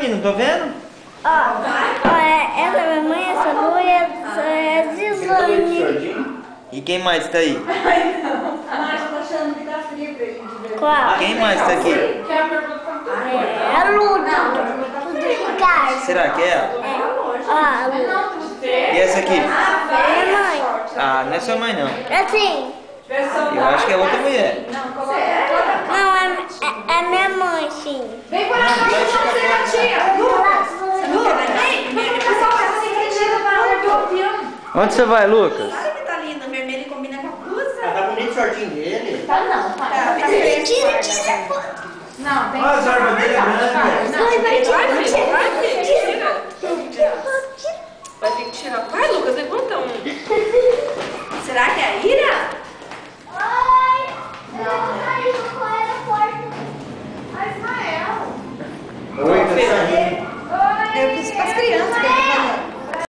aqui? Não tô vendo? Ó, essa é minha mãe, essa Lu e essa é a Zizane. E quem mais tá aí? Márcio tá achando que tá frio pra gente ver. Qual? Quem mais tá aqui? É a Lu, tudo em casa. Será que é ela? Ó, a Lu. E essa aqui? Minha mãe. Ah, não é sua mãe não. Assim. Eu acho que é outra mulher. Não, é minha mãe, sim. Vem por aqui, vamos ver a tia. Lu, vem. Pessoal, essa secretária vai copiando. Onde você vai, Lucas? Olha que tá lindo, vermelho e combina com a blusa. Ah, tá bonito o shortinho dele. Tá não, Tira. Não, tem Olha as árvores dele grande. Vai ter que tirar. Vai, Lucas, levanta um. Será que é a Ira? Oi! Eu tô saindo com o aeroporto. Ismael. Oi, tá saindo. Oi! Eu preciso para as crianças que ele tá falando.